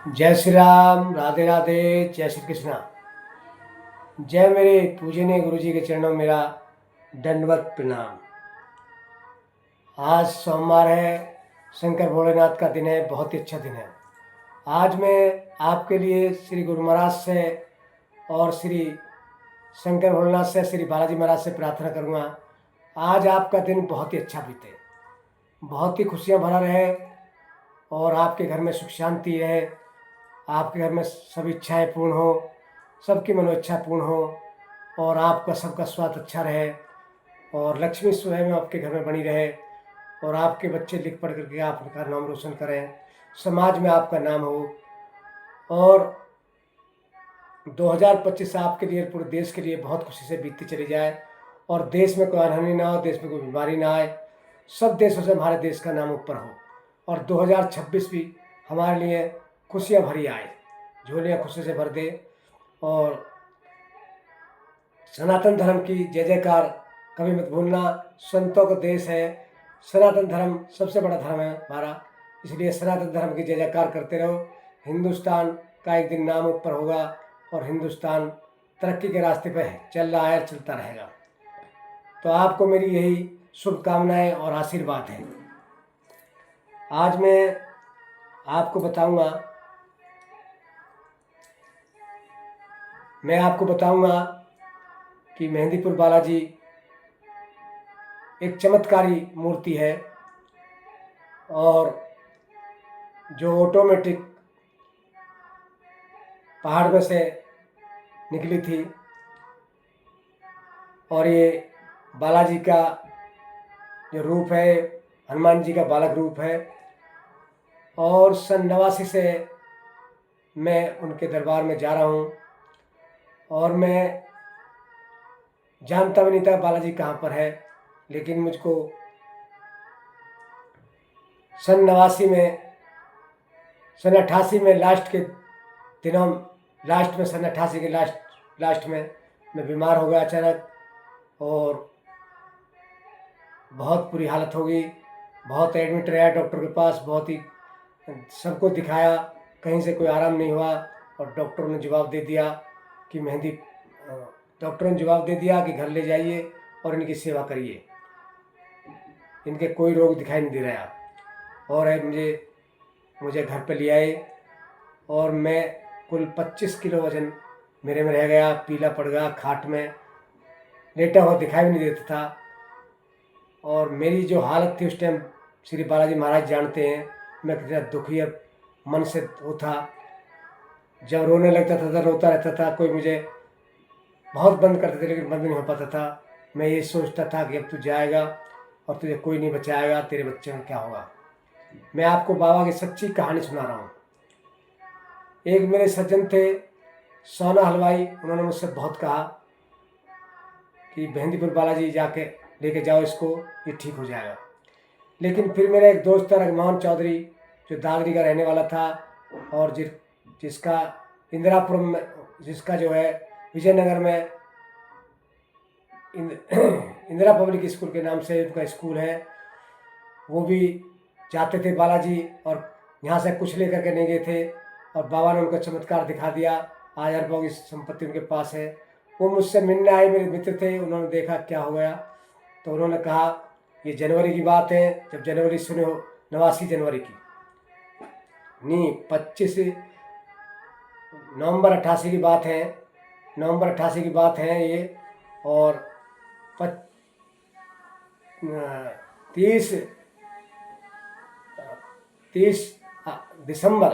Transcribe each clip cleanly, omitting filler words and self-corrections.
जय श्री राम, राधे राधे, जय श्री कृष्णा। जय मेरे पूजनीय गुरु जी के चरणों में मेरा दंडवत प्रणाम। आज सोमवार है, शंकर भोलेनाथ का दिन है, बहुत ही अच्छा दिन है। आज मैं आपके लिए श्री गुरु महाराज से और श्री शंकर भोलेनाथ से, श्री बालाजी महाराज से प्रार्थना करूँगा आज आपका दिन बहुत ही अच्छा बीते, बहुत ही खुशियाँ भरा रहे और आपके घर में सुख शांति रहे, आपके घर में सभी इच्छाएं पूर्ण हो, सबकी मनोइच्छा पूर्ण हो और आपका सबका स्वास्थ्य अच्छा रहे और लक्ष्मी स्वयं आपके घर में बनी रहे और आपके बच्चे लिख पढ़ करके आपका नाम रोशन करें, समाज में आपका नाम हो और 2025 आपके लिए, पूरे देश के लिए बहुत खुशी से बीतती चली जाए और देश में कोई अनहोनी ना हो, देश में कोई बीमारी ना आए, सब देशों से हमारे देश का नाम ऊपर हो और 2026 भी हमारे लिए खुशियाँ भरी आए, झोलियाँ खुशी से भर दे और सनातन धर्म की जय जयकार कभी मत भूलना। संतों का देश है, सनातन धर्म सबसे बड़ा धर्म है हमारा, इसलिए सनातन धर्म की जय जयकार करते रहो। हिंदुस्तान का एक दिन नाम ऊपर होगा और हिंदुस्तान तरक्की के रास्ते पर चल रहा है, चलता रहेगा। तो आपको मेरी यही शुभकामनाएं और आशीर्वाद है। आज मैं आपको बताऊंगा कि मेहंदीपुर बालाजी एक चमत्कारी मूर्ति है और जो ऑटोमेटिक पहाड़ में से निकली थी और ये बालाजी का जो रूप है, हनुमान जी का बालक रूप है और सन 89 से मैं उनके दरबार में जा रहा हूँ और मैं जानता भी नहीं था बालाजी कहाँ पर है, लेकिन मुझको सन 89 में, सन 88 में लास्ट के दिनों, लास्ट में सन 88 के लास्ट में मैं बीमार हो गया अचानक और बहुत बुरी हालत हो गई, बहुत एडमिट रहा डॉक्टर के पास, बहुत ही सबको दिखाया, कहीं से कोई आराम नहीं हुआ और डॉक्टरों ने जवाब दे दिया कि घर ले जाइए और इनकी सेवा करिए, इनके कोई रोग दिखाई नहीं दे रहा और मुझे घर पे ले आए और मैं कुल 25 किलो वजन मेरे में रह गया, पीला पड़ गया, खाट में लेटा हुआ दिखाई भी नहीं देता था और मेरी जो हालत थी उस टाइम श्री बालाजी महाराज जानते हैं मैं कितना दुखी मन से वो था। जब रोने लगता था तो रोता रहता था, कोई मुझे बहुत बंद करते थे लेकिन बंद नहीं हो पाता था। मैं ये सोचता था कि अब तू जाएगा और तुझे कोई नहीं बचाएगा, तेरे बच्चे में क्या होगा। मैं आपको बाबा की सच्ची कहानी सुना रहा हूँ। एक मेरे सज्जन थे सोना हलवाई, उन्होंने मुझसे बहुत कहा कि मेहंदीपुर बालाजी जाके लेके जाओ इसको, ये ठीक हो जाएगा। लेकिन फिर मेरा एक दोस्त था रघुमान चौधरी, जो दादरी का रहने वाला था और जिसका इंदिरापुरम में, जिसका जो है विजयनगर में इंदिरा पब्लिक स्कूल के नाम से उनका स्कूल है, वो भी जाते थे बालाजी और यहाँ से कुछ लेकर के नहीं गए थे और बाबा ने उनको चमत्कार दिखा दिया। आज अरबों की संपत्ति उनके पास है। वो मुझसे मिलने आए, मेरे मित्र थे, उन्होंने देखा क्या हो गया तो उन्होंने कहा ये जनवरी की बात है, जब जनवरी सुने हो, 89 जनवरी की नहीं, 25 नवंबर 88 की बात है, नवंबर 88 की बात है ये और 30 दिसंबर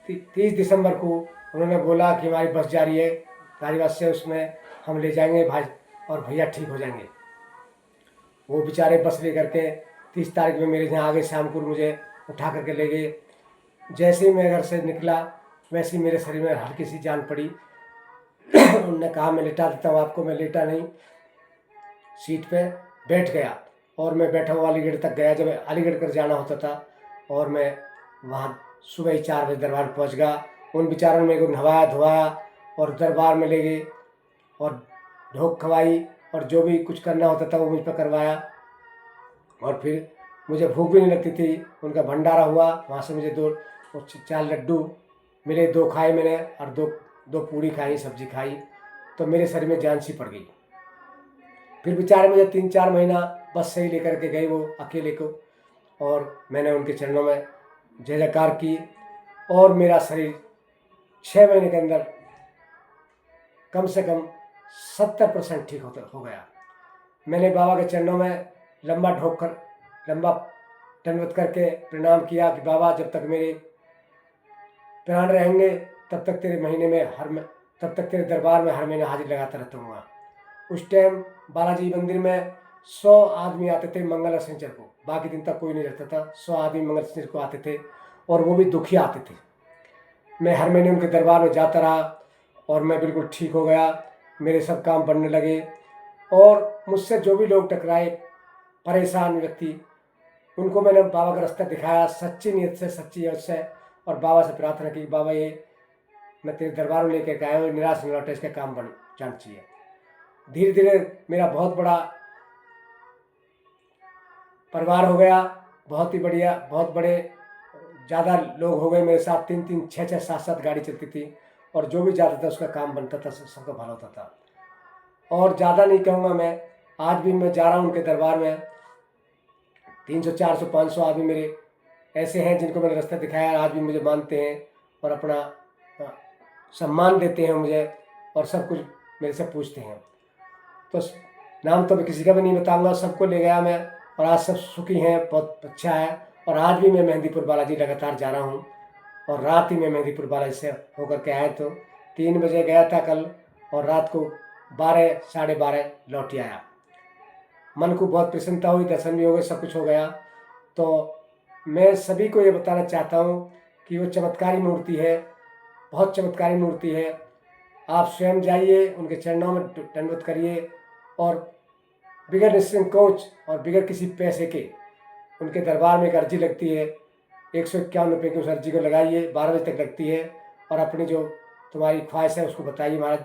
30 दिसंबर को उन्होंने बोला कि हमारी बस जा रही है गाड़ी बस से, उसमें हम ले जाएंगे भाई और भैया ठीक हो जाएंगे। वो बेचारे बस ले करके 30 तारीख में मेरे यहाँ आ गए, शाम को मुझे उठा करके ले गए। जैसे ही मैं घर से निकला वैसे ही मेरे शरीर में हल्की सी जान पड़ी। उन्होंने कहा मैं लेटा देता हूँ आपको, मैं लेटा नहीं, सीट पे बैठ गया और मैं बैठा हुआ अलीगढ़ तक गया। जब अलीगढ़ कर जाना होता था और मैं वहाँ सुबह ही 4 बजे दरबार पहुँच गया। उन बेचारों ने मेरे को नहवाया धोवाया और दरबार में ले गए और ढोक खवाई और जो भी कुछ करना होता था वो मुझ पर करवाया। और फिर मुझे भूख भी नहीं लगती थी। उनका भंडारा हुआ, वहाँ से मुझे 4 लड्डू मिले, 2 खाए मैंने और दो पूरी खाई, सब्जी खाई, तो मेरे शरीर में जान सी पड़ गई। फिर बेचारे मुझे 3-4 महीना बस से ही लेकर के गए वो अकेले को, और मैंने उनके चरणों में जय जयकार की, और मेरा शरीर 6 महीने के अंदर कम से कम 70% ठीक हो गया। मैंने बाबा के चरणों में लंबा दंडवत करके प्रणाम किया कि बाबा, जब तक मेरे प्राण रहेंगे तब तक तेरे दरबार में हर महीने हाजिर लगाता रहता हूँ। उस टाइम बालाजी मंदिर में 100 आदमी आते थे मंगल और शनिचर को, बाकी दिन तक कोई नहीं रहता था। 100 आदमी मंगल शनिचर को आते थे, और वो भी दुखी आते थे। मैं हर महीने उनके दरबार में जाता रहा, और मैं बिल्कुल ठीक हो गया। मेरे सब काम बनने लगे, और मुझसे जो भी लोग टकराए, परेशान व्यक्ति, उनको मैंने बाबा का रास्ता दिखाया सच्ची नीयत से, सच्ची यश से, और बाबा से प्रार्थना की, बाबा ये मैं तेरे दरबार में लेकर आया हूँ, निराश न लौटे, इसका काम बन जाना चाहिए। धीरे धीरे मेरा बहुत बड़ा परिवार हो गया, बहुत ही बढ़िया, बहुत बड़े ज़्यादा लोग हो गए मेरे साथ। 3-3, 6-6, 7-7 गाड़ी चलती थी, और जो भी जाता था उसका काम बनता था, सबका भला होता था। और ज़्यादा नहीं कहूँगा मैं, आज भी मैं जा रहा हूँ उनके दरबार में। 300, 400, 500 आदमी मेरे ऐसे हैं जिनको मैंने रास्ता दिखाया, आज भी मुझे मानते हैं और अपना सम्मान देते हैं मुझे, और सब कुछ मेरे से पूछते हैं। तो नाम तो मैं किसी का भी नहीं बताऊंगा, सबको ले गया मैं, और आज सब सुखी हैं, बहुत अच्छा है। और आज भी मैं मेहंदीपुर बालाजी लगातार जा रहा हूँ, और रात ही मैं मेहंदीपुर बालाजी से होकर के आया, तो 3 बजे गया था कल, और रात को 12, 12:30 लौट आया। मन को बहुत प्रसन्नता हुई, दर्शन भी हो गए, सब कुछ हो गया। तो मैं सभी को ये बताना चाहता हूँ कि वो चमत्कारी मूर्ति है, बहुत चमत्कारी मूर्ति है। आप स्वयं जाइए, उनके चरणों में दंडवत करिए, और बिगैर निसंकोच और बिगैर किसी पैसे के उनके दरबार में एक अर्जी लगती है, 151 रुपये की उस अर्जी को लगाइए, 12 बजे तक लगती है, और अपनी जो तुम्हारी ख्वाहिश है उसको बताइए। महाराज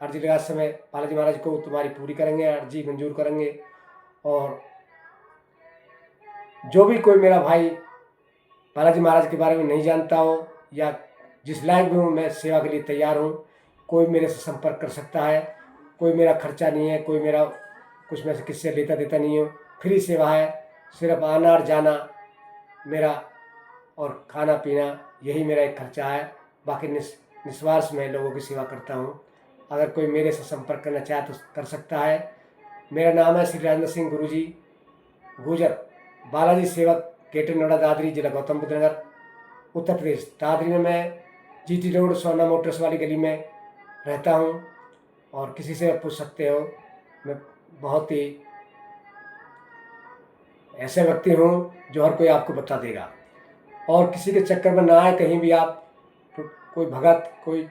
अर्जी लगाते समय बालाजी महाराज को तुम्हारी पूरी करेंगे, अर्जी मंजूर करेंगे। और जो भी कोई मेरा भाई बालाजी महाराज के बारे में नहीं जानता हो, या जिस लायक भी हूँ, मैं सेवा के लिए तैयार हूँ। कोई मेरे से संपर्क कर सकता है, कोई मेरा खर्चा नहीं है, कोई मेरा कुछ मैं किससे लेता देता नहीं हूँ, फ्री सेवा है। सिर्फ आना और जाना मेरा, और खाना पीना, यही मेरा एक खर्चा है। बाकी निस्वार्थ मैं लोगों की सेवा करता हूँ। अगर कोई मेरे से संपर्क करना चाहे तो कर सकता है। मेरा नाम है श्री राजेंद्र सिंह गुरुजी गुजर, बालाजी सेवक, गेट नोएडा, दादरी, जिला गौतम बुद्ध नगर, उत्तर प्रदेश। दादरी में मैं GT रोड, सोना मोटर्स वाली गली में रहता हूँ, और किसी से पूछ सकते हो। मैं बहुत ही ऐसे व्यक्ति हूँ जो हर कोई आपको बता देगा, और किसी के चक्कर में ना आए कहीं भी आप। कोई भगत, कोई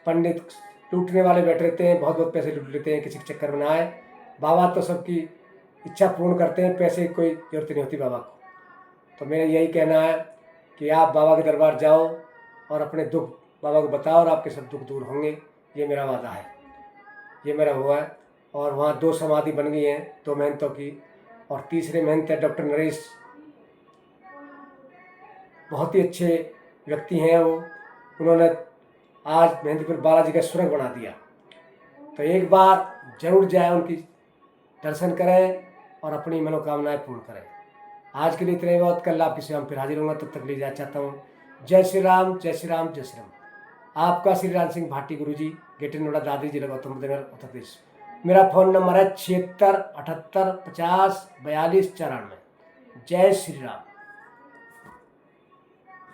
पंडित लूटने वाले बैठे रहते हैं, बहुत बहुत पैसे लूट लेते हैं, किसी के चक्कर में ना आए। बाबा तो सबकी इच्छा पूर्ण करते हैं, पैसे की कोई जरूरत नहीं होती बाबा को। तो मेरा यही कहना है कि आप बाबा के दरबार जाओ, और अपने दुख बाबा को बताओ, और आपके सब दुख दूर होंगे। ये मेरा वादा है, ये मेरा हुआ है। और वहाँ 2 समाधि बन गई हैं, 2 महंतों की, और तीसरे महंत है डॉक्टर नरेश, बहुत ही अच्छे व्यक्ति हैं वो। उन्होंने आज मेहंदीपुर बालाजी का स्वर्ग बना दिया। तो एक बार जरूर जाए, उनकी दर्शन करें, और अपनी मनोकामनाएं पूर्ण करें। आज के लिए इतना ही बहुत, कल आपकी सेवा में फिर हाजिर होंगे, तब तक ले जाना चाहता हूँ। जय श्री राम, जय श्री राम, जय श्री राम। आपका श्री राज सिंह भाटी गुरुजी, गेट नोएडा, दादरी, जिला गौतम बुद्ध नगर, उत्तर प्रदेश। मेरा फ़ोन नंबर है 76 78 50 42 94। जय श्री राम।